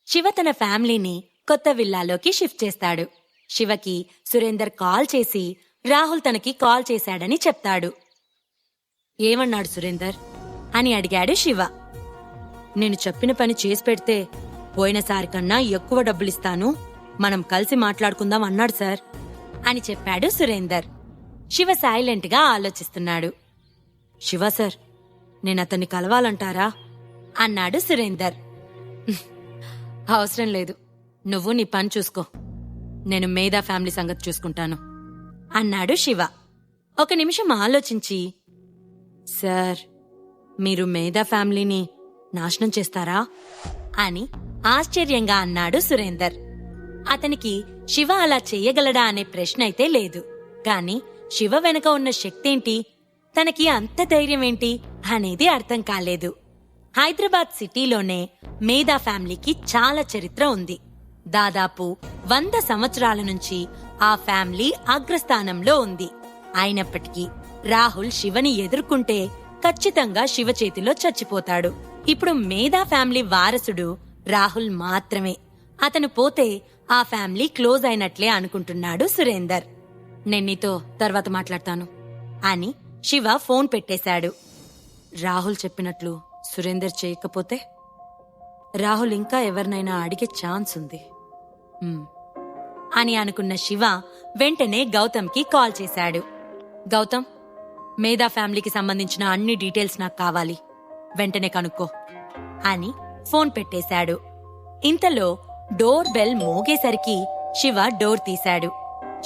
శివ తన ఫ్యామిలీని కొత్త విల్లాలోకి షిఫ్ట్ చేస్తాడు. శివకి సురేందర్ కాల్ చేసి రాహుల్ తనకి కాల్ చేశాడని చెప్తాడు. ఏమన్నాడు సురేందర్ అని అడిగాడు శివ. నేను చెప్పిన పని చేసి పెడితే పోయినసారి కన్నా ఎక్కువ డబ్బులిస్తాను, మనం కలిసి మాట్లాడుకుందాం అన్నాడు సార్ అని చెప్పాడు సురేందర్. శివ సైలెంట్ గా ఆలోచిస్తున్నాడు. శివ సార్, నేనతన్ని కలవాలంటారా అన్నాడు సురేందర్. అవసరం లేదు, నువ్వు నీ పని చూసుకో, నేను మేధా ఫ్యామిలీ సంగతి చూసుకుంటాను అన్నాడు శివ. ఒక నిమిషం ఆలోచించి, సార్, మీరు మేధా ఫ్యామిలీని నాశనం చేస్తారా అని ఆశ్చర్యంగా అన్నాడు సురేందర్. అతనికి శివ అలా చెయ్యగలడా అనే ప్రశ్న అయితే లేదు, కాని శివ వెనక ఉన్న శక్తేంటి, తనకి అంత ధైర్యమేంటి అనేది అర్థం కాలేదు. హైదరాబాద్ సిటీలోనే మేధా ఫ్యామిలీకి చాలా చరిత్ర ఉంది. దాదాపు 100 సంవత్సరాల నుంచి ఆ ఫ్యామిలీ అగ్రస్థానంలో ఉంది. అయినప్పటికీ రాహుల్ శివని ఎదుర్కొంటే ఖచ్చితంగా శివ చేతిలో చచ్చిపోతాడు. ఇప్పుడు మేధా ఫ్యామిలీ వారసుడు రాహుల్ మాత్రమే. అతను పోతే ఆ ఫ్యామిలీ క్లోజ్ అయినట్లే అనుకుంటున్నాడు సురేందర్. నేను నీతో తర్వాత మాట్లాడతాను అని శివ ఫోన్ పెట్టేశాడు. రాహుల్ చెప్పినట్లు సురేందర్ చేయకపోతే రాహుల్ ఇంకా ఎవరినైనా అడిగే ఛాన్స్ ఉంది అని అనుకున్న శివ వెంటనే గౌతమ్కి కాల్ చేశాడు. గౌతమ్, మేధా ఫ్యామిలీకి సంబంధించిన అన్ని డీటెయిల్స్ నాకు కావాలి, వెంటనే కనుక్కో అని ఫోన్ పెట్టేశాడు. ఇంతలో డోర్ బెల్ మోగేసరికి శివ డోర్ తీశాడు.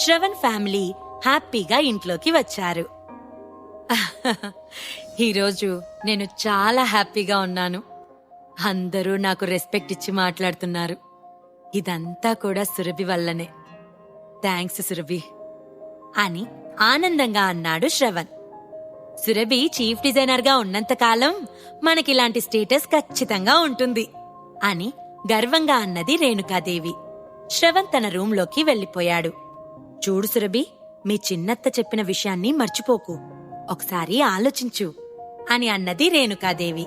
శ్రవణ్ ఫ్యామిలీ హ్యాపీగా ఇంట్లోకి వచ్చారు. ఈరోజు నేను చాలా హ్యాపీగా ఉన్నాను. అందరూ నాకు రెస్పెక్ట్ ఇచ్చి మాట్లాడుతున్నారు. ఇదంతా కూడా సురభి వల్లనే. థ్యాంక్స్ సురభి అని ఆనందంగా అన్నాడు శ్రవణ్. సురభి చీఫ్ డిజైనర్ గా ఉన్నంతకాలం మనకిలాంటి స్టేటస్ ఖచ్చితంగా ఉంటుంది అని గర్వంగా అన్నది రేణుకాదేవి. శ్రవణ్ తన రూంలోకి వెళ్లిపోయాడు. చూడు సురభి, మీ చిన్నత్త చెప్పిన విషయాన్ని మర్చిపోకు, ఒకసారి ఆలోచించు అని అన్నది రేణుకాదేవి.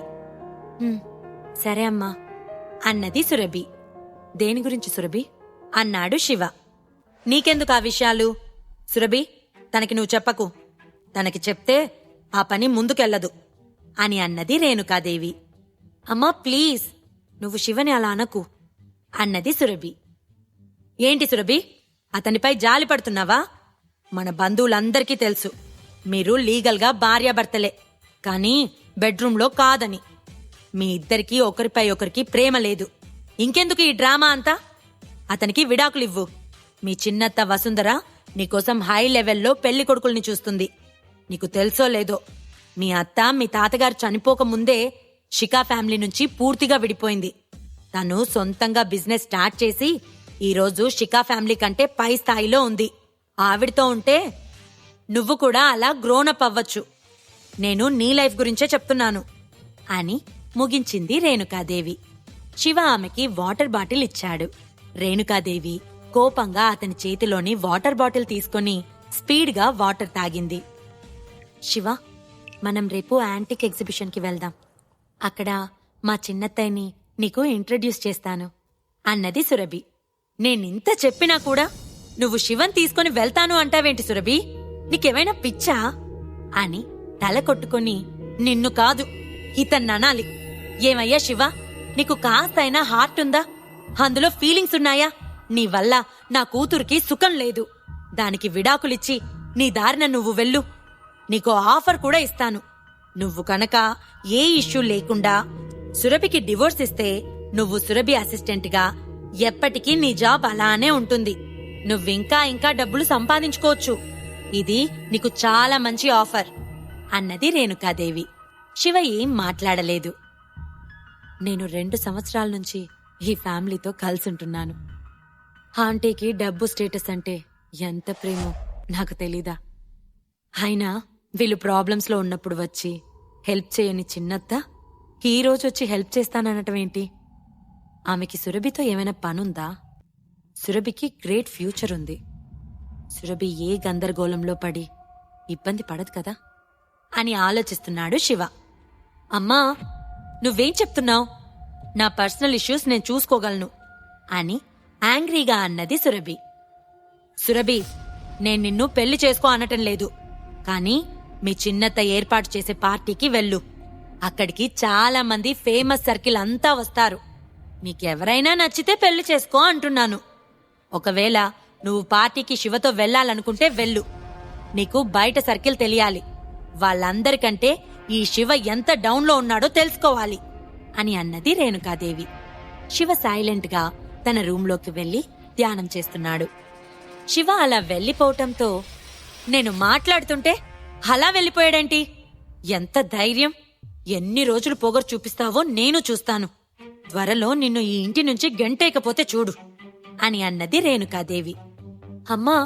సరే అమ్మా అన్నది సురభి. దేని గురించి సురభి అన్నాడు శివ. నీకెందుకు ఆ విషయాలు సురభి, తనకి నువ్వు చెప్పకు, తనకి చెప్తే ఆ పని ముందుకెళ్లదు అని అన్నది రేణుకాదేవి. అమ్మా ప్లీజ్, నువ్వు శివని అలా అనకు అన్నది సురభి. ఏంటి సురభి, అతనిపై జాలి పడుతున్నావా? మన బంధువులందరికీ తెలుసు మీరు లీగల్గా భార్యాభర్తలే, కానీ బెడ్రూంలో కాదని. మీ ఇద్దరికీ ఒకరిపై ఒకరికి ప్రేమ లేదు. ఇంకెందుకు ఈ డ్రామా అంతా? అతనికి విడాకులివ్వు. మీ చిన్నత్త వసుంధర నీకోసం హై లెవెల్లో పెళ్లి కొడుకుల్ని చూస్తుంది. నీకు తెలుసో లేదో, మీ అత్త మీ తాతగారు చనిపోకముందే శిఖా ఫ్యామిలీ నుంచి పూర్తిగా విడిపోయింది. తను సొంతంగా బిజినెస్ స్టార్ట్ చేసి ఈరోజు శిఖా ఫ్యామిలీ కంటే పై స్థాయిలో ఉంది. ఆవిడతో ఉంటే నువ్వు కూడా అలా గ్రోనప్ అవ్వచ్చు. నేను నీ లైఫ్ గురించే చెప్తున్నాను అని ముగించింది రేణుకాదేవి. శివ ఆమెకి వాటర్ బాటిల్ ఇచ్చాడు. రేణుకాదేవి కోపంగా అతని చేతిలోని వాటర్ బాటిల్ తీసుకుని స్పీడ్గా వాటర్ తాగింది. శివ, మనం రేపు యాంటిక్ ఎగ్జిబిషన్కి వెళ్దాం. అక్కడ మా చిన్నత్తయ్యని నీకు ఇంట్రడ్యూస్ చేస్తాను అన్నది సురభి. నేనింత చెప్పినా కూడా నువ్వు శివన్ తీసుకుని వెళ్తాను అంటావేంటి సురభి? నీకేమైనా పిచ్చా అని తల కొట్టుకుని, నిన్ను కాదు ఇతన్ననాలి. ఏమయ్యా శివ, నీకు కాస్తైనా హార్ట్ ఉందా? అందులో ఫీలింగ్స్ ఉన్నాయా? నీ వల్ల నా కూతురికి సుఖం లేదు. దానికి విడాకులిచ్చి నీ దారిన నువ్వు వెళ్ళు. నీకో ఆఫర్ కూడా ఇస్తాను. నువ్వు కనుక ఏ ఇష్యూ లేకుండా సురభికి డివోర్స్ ఇస్తే నువ్వు సురభి అసిస్టెంట్గా ఎప్పటికీ నీ జాబ్ అలానే ఉంటుంది. నువ్వింకా ఇంకా డబ్బులు సంపాదించుకోవచ్చు. ఇది నీకు చాలా మంచి ఆఫర్ అన్నది రేణుకాదేవి. శివ ఏం మాట్లాడలేదు. నేను 2 సంవత్సరాల నుంచి ఈ ఫ్యామిలీతో కలిసుంటున్నాను. ఆంటీకి డబ్బు స్టేటస్ అంటే ఎంత ప్రేమో నాకు తెలీదా? అయినా వీళ్ళు ప్రాబ్లమ్స్లో ఉన్నప్పుడు వచ్చి హెల్ప్ చేయని చిన్నత్త ఈరోజు వచ్చి హెల్ప్ చేస్తాననటం ఏంటి? ఆమెకి సురభితో ఏమైనా పనుందా? సురభికి గ్రేట్ ఫ్యూచర్ ఉంది. సురభి ఏ గందరగోళంలో పడి ఇబ్బంది పడదు కదా అని ఆలోచిస్తున్నాడు శివ. అమ్మా, నువ్వేం చెప్తున్నావు? నా పర్సనల్ ఇష్యూస్ నేను చూసుకోగలను. అని యాంగ్రీగా అన్నది సురభి. సురభి, నేను నిన్ను పెళ్లి చేసుకో అనటం లేదు, కానీ మీ చిన్నత్త ఏర్పాటు చేసే పార్టీకి వెళ్ళు. అక్కడికి చాలా మంది ఫేమస్ సర్కిల్ అంతా వస్తారు. నీకెవరైనా నచ్చితే పెళ్లి చేసుకో అంటున్నాను. ఒకవేళ నువ్వు పార్టీకి శివతో వెళ్లాలనుకుంటే వెళ్ళు. నీకు బయట సర్కిల్ తెలియాలి. వాళ్ళందరికంటే ఈ శివ ఎంత డౌన్లో ఉన్నాడో తెలుసుకోవాలి అని అన్నది రేణుకాదేవి. శివ సైలెంట్ గా తన రూంలోకి వెళ్లి ధ్యానం చేస్తున్నాడు. శివ అలా వెళ్లిపోవటంతో, నేను మాట్లాడుతుంటే అలా వెళ్ళిపోయాడేంటి? ఎంత ధైర్యం! ఎన్ని రోజులు పొగరు చూపిస్తావో నేను చూస్తాను. త్వరలో నిన్ను ఈ ఇంటి నుంచి గంటేయకపోతే చూడు అని అన్నది రేణుకాదేవి. అమ్మా,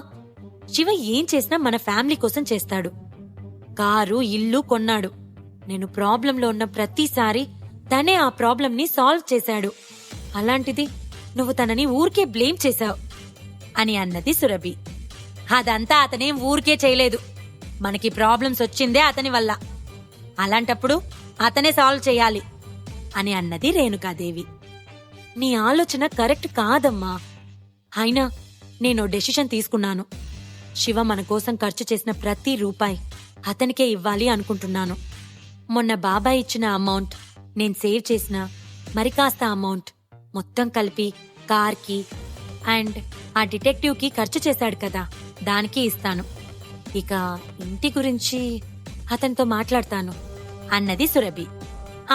శివ ఏం చేసినా మన ఫ్యామిలీ కోసం చేస్తాడు. కారు, ఇల్లు కొన్నాడు. నేను ప్రాబ్లంలో ఉన్న ప్రతిసారి తనే ఆ ప్రాబ్లంని సాల్వ్ చేశాడు. అలాంటిది నువ్వు తనని ఊరికే బ్లేమ్ చేశావు అని అన్నది సురభి. అదంతా అతనేం ఊరికే చేయలేదు. మనకి ప్రాబ్లమ్స్ వచ్చిందే అతని వల్ల. అలాంటప్పుడు అతనే సాల్వ్ చేయాలి అని అన్నది రేణుకాదేవి. నీ ఆలోచన కరెక్ట్ కాదమ్మా. అయినా నేను డెసిషన్ తీసుకున్నాను. శివ మన కోసం ఖర్చు చేసిన ప్రతి రూపాయి అతనికే ఇవ్వాలి అనుకుంటున్నాను. మొన్న బాబాయ్ ఇచ్చిన అమౌంట్, నేను సేవ్ చేసిన మరి కాస్త అమౌంట్ మొత్తం కలిపి కార్కి అండ్ ఆ డిటెక్టివ్కి ఖర్చు చేశాడు కదా, దానికి ఇస్తాను. ఇక ఇంటి గురించి అతనితో మాట్లాడతాను అన్నది సురభి.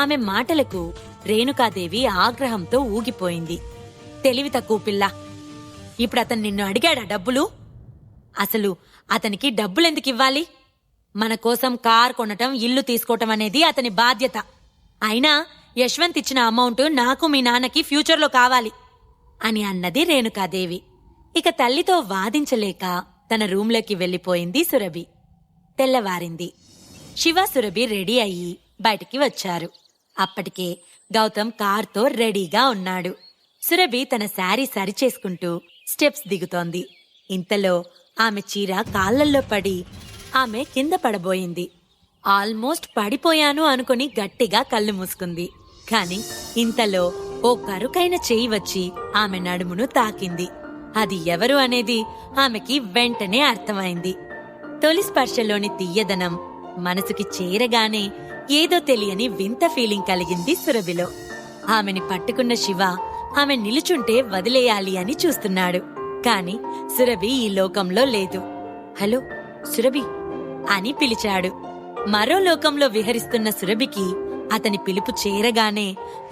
ఆమె మాటలకు రేణుకాదేవి ఆగ్రహంతో ఊగిపోయింది. తెలివి తక్కువ పిల్ల! ఇప్పుడు అతను నిన్ను అడిగాడా డబ్బులు? అసలు అతనికి డబ్బులెందుకివ్వాలి? మన కోసం కార్ కొనటం, ఇల్లు తీసుకోవటం అనేది అతని బాధ్యత. అయినా యశ్వంత్ ఇచ్చిన అమౌంట్ నాకు మీ నాన్నకి ఫ్యూచర్లో కావాలి అని అన్నది రేణుకాదేవి. ఇక తల్లితో వాదించలేక తన రూంలోకి వెళ్లిపోయింది సురభి. తెల్లవారింది. శివ, సురభి రెడీ అయ్యి బయటికి వచ్చారు. అప్పటికే గౌతమ్ కార్తో రెడీగా ఉన్నాడు. సురభి తన శారీ సరిచేసుకుంటూ స్టెప్స్ దిగుతోంది. ఇంతలో ఆమె చీర కాళ్లల్లో పడి ఆమె కింద పడబోయింది. ఆల్మోస్ట్ పడిపోయాను అనుకుని గట్టిగా కళ్ళు మూసుకుంది. కాని ఇంతలో ఓ కరుకైన చెయ్యి వచ్చి ఆమె నడుమును తాకింది. అది ఎవరు అనేది ఆమెకి వెంటనే అర్థమైంది. తొలి స్పర్శలోని తీయదనం మనసుకి చేరగానే ఏదో తెలియని వింత ఫీలింగ్ కలిగింది సురభిలో. ఆమెని పట్టుకున్న శివ ఆమె నిలుచుంటే వదిలేయాలి అని చూస్తున్నాడు. కాని సురభి ఈ లోకంలో లేదు. హలో సురభి అని పిలిచాడు. మరో లోకంలో విహరిస్తున్న సురభికి అతని పిలుపు చేరగానే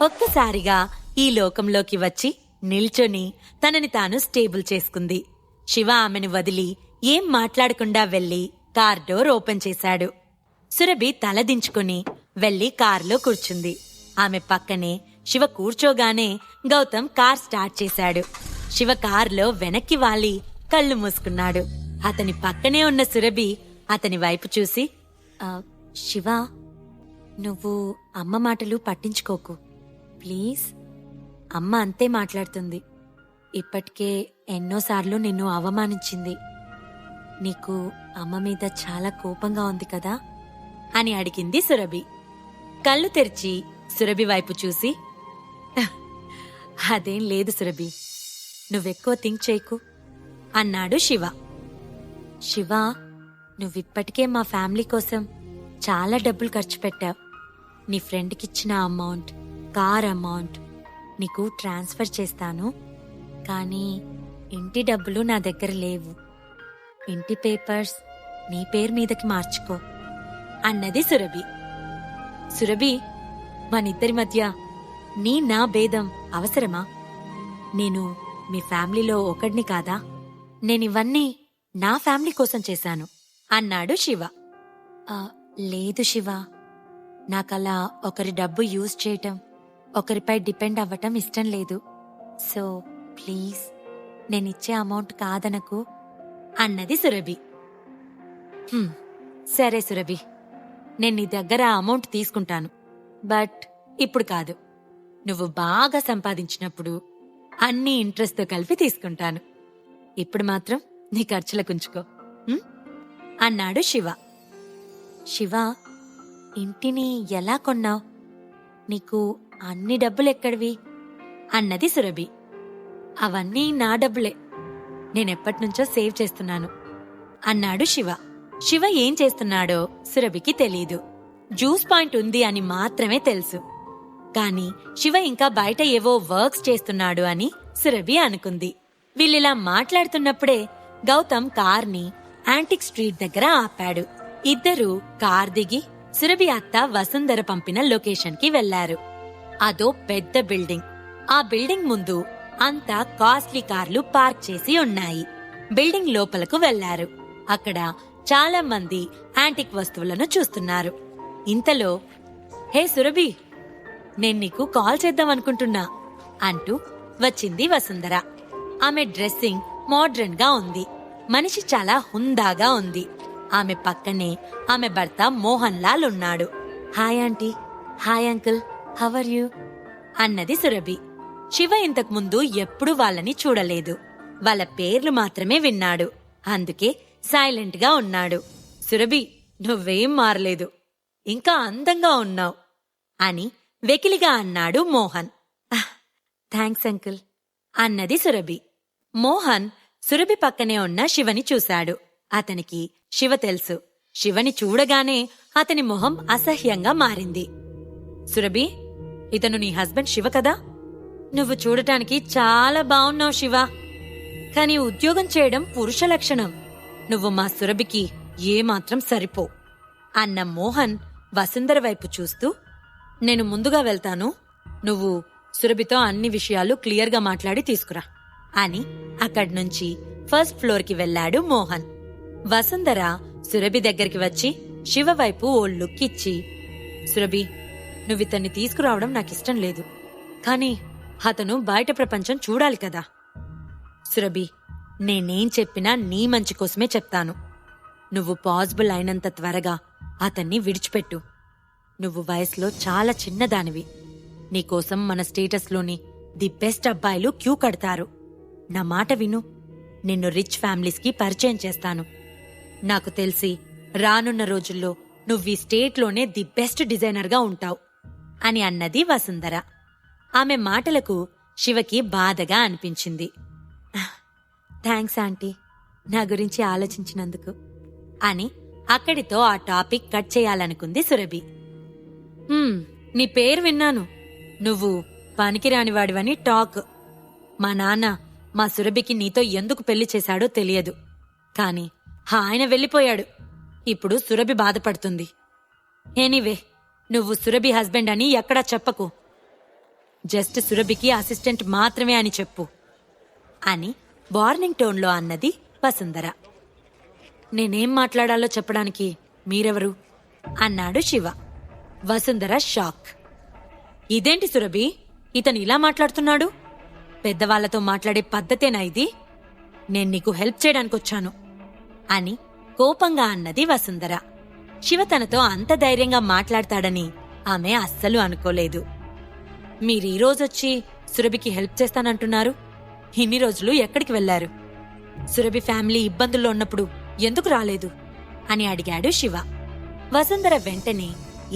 ఒక్కసారిగా ఈ లోకంలోకి వచ్చి నిల్చొని తనని తాను స్టేబుల్ చేసుకుంది. శివ ఆమెను వదిలి ఏం మాట్లాడకుండా వెళ్లి కార్ డోర్ ఓపెన్ చేశాడు. సురభి తలదించుకుని వెళ్లి కారులో కూర్చుంది. ఆమె పక్కనే శివ కూర్చోగానే గౌతమ్ కార్ స్టార్ట్ చేశాడు. శివ కారులో వెనక్కి వాలి కళ్ళు మూసుకున్నాడు. అతని పక్కనే ఉన్న సురభి అతని వైపు చూసి, శివ, నువ్వు అమ్మ మాటలు పట్టించుకోకు ప్లీజ్. అమ్మ అంతే మాట్లాడుతుంది. ఇప్పటికే ఎన్నోసార్లు నిన్ను అవమానించింది. నీకు అమ్మ మీద చాలా కోపంగా ఉంది కదా అని అడిగింది సురభి. కళ్ళు తెరిచి సురభి వైపు చూసి, అదేం లేదు సురభి, నువ్వెక్కువ థింక్ చేయకు అన్నాడు శివ. శివ, నువ్విప్పటికే మా ఫ్యామిలీ కోసం చాలా డబ్బులు ఖర్చు పెట్టావు. నీ ఫ్రెండ్కిచ్చిన అమౌంట్, కార్ అమౌంట్ నీకు ట్రాన్స్ఫర్ చేస్తాను. కానీ ఇంటి డబ్బులు నా దగ్గర లేవు. ఇంటి పేపర్స్ నీ పేరు మీదకి మార్చుకో అన్నది సురభి. సురభి, మనిద్దరి మధ్య నీ నా భేదం అవసరమా? నేను మీ ఫ్యామిలీలో ఒకడిని కాదా? నేనివన్నీ నా ఫ్యామిలీ కోసం చేశాను అన్నాడు శివ. లేదు శివ, నాకలా ఒకరి డబ్బు యూజ్ చేయటం, ఒకరిపై డిపెండ్ అవ్వటం ఇష్టం లేదు. సో ప్లీజ్ నేనిచ్చే అమౌంట్ కాదనకు అన్నది సురభి. సరే సురభి, నేను నీ దగ్గర అమౌంట్ తీసుకుంటాను. బట్ ఇప్పుడు కాదు. నువ్వు బాగా సంపాదించినప్పుడు అన్ని ఇంట్రెస్ట్తో కలిపి తీసుకుంటాను. ఇప్పుడు మాత్రం నీ ఖర్చులకుంచుకో అన్నాడు శివ. శివ, ఇంటిని ఎలా కొన్నావు? నీకు అన్ని డబ్బులెక్కడివి అన్నది సురభి. అవన్నీ నా డబ్బులే, నేనెప్పటినుంచో సేవ్ చేస్తున్నాను అన్నాడు శివ. శివ ఏం చేస్తున్నాడో సురభికి తెలీదు. జ్యూస్ పాయింట్ ఉంది అని మాత్రమే తెలుసు. కాని శివ ఇంకా బయట ఏవో వర్క్స్ చేస్తున్నాడు అని సురభి అనుకుంది. వీళ్ళిలా మాట్లాడుతున్నప్పుడే గౌతమ్ కార్ని యాంటిక్ స్ట్రీట్ దగ్గర ఆపాడు. ఇద్దరూ కార్ దిగి సురభి అత్త వసుంధర పంపిన లొకేషన్ కి వెళ్లారు. అదో పెద్ద బిల్డింగ్. ఆ బిల్డింగ్ ముందు అంతా కాస్ట్లీ కార్లు పార్క్ చేసి ఉన్నాయి. బిల్డింగ్ లోపలకు వెళ్లారు. అక్కడ చాలా మంది యాంటిక్ వస్తువులను చూస్తున్నారు. ఇంతలో, హే సురభి, నేను నీకు కాల్ చేద్దామనుకుంటున్నా అంటూ వచ్చింది వసుంధర. ఆమె డ్రెస్సింగ్ మోడ్రన్ గా ఉంది. మనిషి చాలా హుందాగా ఉంది. ఆమె పక్కనే ఆమె భర్త మోహన్ లాల్ ఉన్నాడు. Hi aunty. Hi uncle, how are you అన్నది సురభి. శివ ఇంతకు ముందు ఎప్పుడూ వాళ్ళని చూడలేదు. వాళ్ళ పేర్లు మాత్రమే విన్నాడు. అందుకే సైలెంట్ గా ఉన్నాడు. సురభి, నువ్వేం మారలేదు, ఇంకా అందంగా ఉన్నావు అని వెకిలిగా అన్నాడు మోహన్. థ్యాంక్స్ అంకుల్ అన్నది సురభి. మోహన్ సురభి పక్కనే ఉన్న శివని చూశాడు. అతనికి శివ తెలుసు. శివని చూడగానే అతని మొహం అసహ్యంగా మారింది. సురభి, ఇతను నీ హస్బెండ్ శివ కదా? నువ్వు చూడటానికి చాలా బావున్నావు శివ, కాని ఉద్యోగం చేయడం పురుష లక్షణం. నువ్వు మా సురభికి ఏమాత్రం సరిపో అన్న మోహన్ వసుంధర వైపు చూస్తూ, నేను ముందుగా వెళ్తాను, నువ్వు సురభితో అన్ని విషయాలు క్లియర్గా మాట్లాడి తీసుకురా అని అక్కడ్నుంచి ఫస్ట్ ఫ్లోర్ కి వెళ్లాడు మోహన్. వసుంధర సురభి దగ్గరికి వచ్చి శివ వైపు ఓ లుక్ ఇచ్చి, సురభి, నువ్వితన్ని తీసుకురావడం నాకిష్టం లేదు, కాని అతను బయట ప్రపంచం చూడాలి కదా. సురభి, నేనేం చెప్పినా నీ మంచి కోసమే చెప్తాను. నువ్వు పాసిబుల్ అయినంత త్వరగా అతన్ని విడిచిపెట్టు. నువ్వు వయసులో చాలా చిన్నదానివి. నీకోసం మన స్టేటస్లోని ది బెస్ట్ అబ్బాయిలు క్యూ కడతారు. నా మాట విను, నిన్ను రిచ్ ఫ్యామిలీస్కి పరిచయం చేస్తాను. నాకు తెలిసి రానున్న రోజుల్లో నువ్వీ స్టేట్లోనే ది బెస్ట్ డిజైనర్గా ఉంటావు అని అన్నది వసుంధర. ఆమె మాటలకు శివకి బాధగా అనిపించింది. థ్యాంక్స్ ఆంటీ, నా గురించి ఆలోచించినందుకు అని అక్కడితో ఆ టాపిక్ కట్ చేయాలనుకుంది సురభి. నీ పేరు విన్నాను, నువ్వు పనికిరానివాడివని టాక్. మా నాన్న మా సురభికి నీతో ఎందుకు పెళ్లి చేశాడో తెలియదు, కాని ఆయన వెళ్ళిపోయాడు. ఇప్పుడు సురభి బాధపడుతుంది. ఎనీవే, నువ్వు సురభి హస్బెండ్ అని ఎక్కడా చెప్పకు. జస్ట్ సురభికి అసిస్టెంట్ మాత్రమే అని చెప్పు అని వార్నింగ్ టోన్లో అన్నది వసుంధర. నేనేం మాట్లాడాలో చెప్పడానికి మీరెవరు అన్నాడు శివ. వసుంధర షాక్. ఇదేంటి సురభి, ఇతను ఇలా మాట్లాడుతున్నాడు? పెద్దవాళ్లతో మాట్లాడే పద్ధతేనా ఇది? నేను నీకు హెల్ప్ చేయడానికొచ్చాను అని కోపంగా అన్నది వసుంధర. శివ తనతో అంత ధైర్యంగా మాట్లాడతాడని ఆమె అస్సలు అనుకోలేదు. మీరీరోజొచ్చి సురభికి హెల్ప్ చేస్తానంటున్నారు, ఇన్ని రోజులు ఎక్కడికి వెళ్లారు? సురభి ఫ్యామిలీ ఇబ్బందుల్లో ఉన్నప్పుడు ఎందుకు రాలేదు అని అడిగాడు శివ. వసుంధర వెంటనే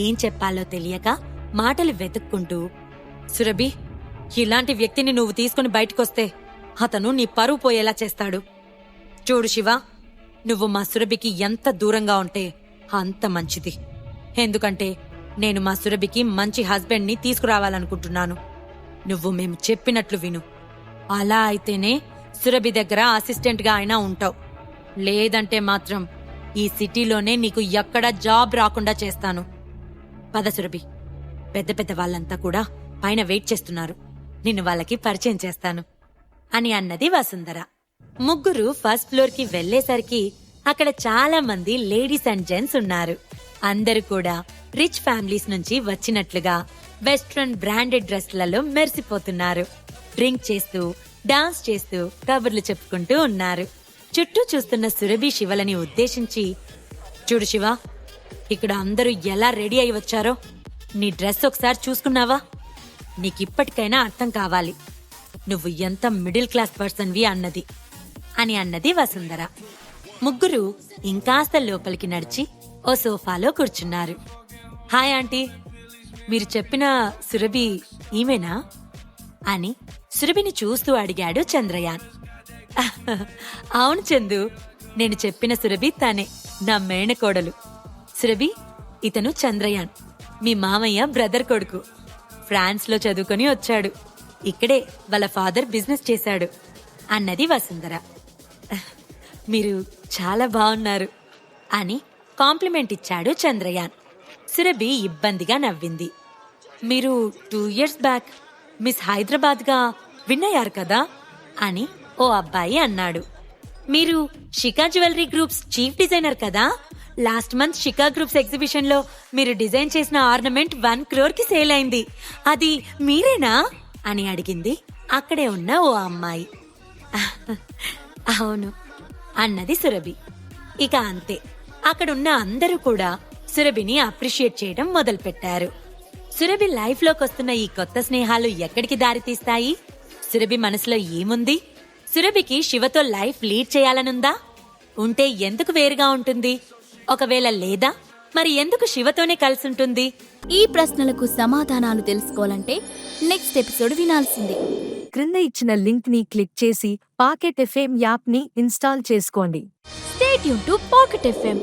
ఏం చెప్పాలో తెలియక మాటలు వెతుక్కుంటూ, సురభి, ఇలాంటి వ్యక్తిని నువ్వు తీసుకుని బయటకొస్తే అతను నీ పరువు పోయేలా చేస్తాడు. చూడు శివ, నువ్వు మా సురభికి ఎంత దూరంగా ఉంటే అంత మంచిది. ఎందుకంటే నేను మా సురభికి మంచి హస్బెండ్ని తీసుకురావాలనుకుంటున్నాను. నువ్వు మేము చెప్పినట్లు విను. అలా అయితేనే సురభి దగ్గర అసిస్టెంట్గా అయినా ఉంటావు. లేదంటే మాత్రం ఈ సిటీలోనే నీకు ఎక్కడా జాబ్ రాకుండా చేస్తాను. పద సురభి, పెద్ద పెద్ద వాళ్ళంతా కూడా పైన వెయిట్ చేస్తున్నారు, నిన్ను వాళ్ళకి పరిచయం చేస్తాను అని అన్నది వసుంధర. ముగ్గురు ఫస్ట్ ఫ్లోర్ కి వెళ్లేసరికి అక్కడ చాలా మంది లేడీస్ అండ్ జెంట్స్ ఉన్నారు. అందరూ కూడా రిచ్ ఫ్యామిలీస్ నుంచి వచ్చినట్లుగా వెస్ట్రన్ బ్రాండెడ్ డ్రెస్లలో మెరిసిపోతున్నారు. డ్రింక్ చేస్తూ, డాన్స్ చేస్తూ కబుర్లు చెప్పుకుంటూ ఉన్నారు. చుట్టూ చూస్తున్న సురభి శివలని ఉద్దేశించి, చూడు శివ, ఇక్కడ అందరూ ఎలా రెడీ అయి వచ్చారో నీ డ్రెస్ ఒకసారి చూసుకున్నావా? నీకిప్పటికైనా అర్థం కావాలి నువ్వు ఎంత మిడిల్ క్లాస్ పర్సన్వి అన్నది అని అన్నది వసుంధర. ముగ్గురు ఇంకాస్త లోపలికి నడిచి ఓ సోఫాలో కూర్చున్నారు. హాయ్ ఆంటీ, మీరు చెప్పిన సురభి ఈమెనా అని సురభిని చూస్తూ అడిగాడు చంద్రయాన్. అవును చందు, నేను చెప్పిన సురభి తనే, నా మేనకోడలు. సురభి, ఇతను చంద్రయాన్, మీ మామయ్య బ్రదర్ కొడుకు. ఫ్రాన్స్ లో చదువుకొని వచ్చాడు. ఇక్కడే వాళ్ళ ఫాదర్ బిజినెస్ చేశాడు అన్నది వసుంధర. మీరు చాలా బాగున్నారు అని కాంప్లిమెంట్ ఇచ్చాడు చంద్రయాన్. సురభి ఇబ్బందిగా నవ్వింది. మీరు 2 years బ్యాక్ మిస్ హైదరాబాద్ గా విన్ అయ్యారు కదా అని ఓ అబ్బాయి అన్నాడు. మీరు Shika jewellery groups chief designer కదా. Last month Shika groups exhibition లో మీరు డిజైన్ చేసిన ఆర్నమెంట్ 1 crore కి సేల్ అయింది. అది మీరేనా అని అడిగింది అక్కడే ఉన్న ఓ అమ్మాయి. అవును అన్నది సురభి. ఇక అంతే, అక్కడున్న అందరూ కూడా సురభిని అప్రిషియేట్ చేయడం మొదలుపెట్టారు. సురభి లైఫ్ లోకి వస్తున్న ఈ కొత్త స్నేహాలు ఎక్కడికి దారితీస్తాయి? సురభి మనసులో ఏముంది? సురభికి శివతో లైఫ్ లీడ్ చేయాలనుందా? ఉంటే ఎందుకు వేరుగా ఉంటుంది? ఒకవేళ లేదా మరి ఎందుకు శివతోనే కలిసుంటుంది? ఈ ప్రశ్నలకు సమాధానాలు తెలుసుకోవాలంటే నెక్స్ట్ ఎపిసోడ్ వినాల్సిందే. క్రింద ఇచ్చిన లింక్ ని క్లిక్ చేసి పాకెట్ ఎఫ్ఎం యాప్ ని ఇన్స్టాల్ చేసుకోండి. Stay tune to pocket FM.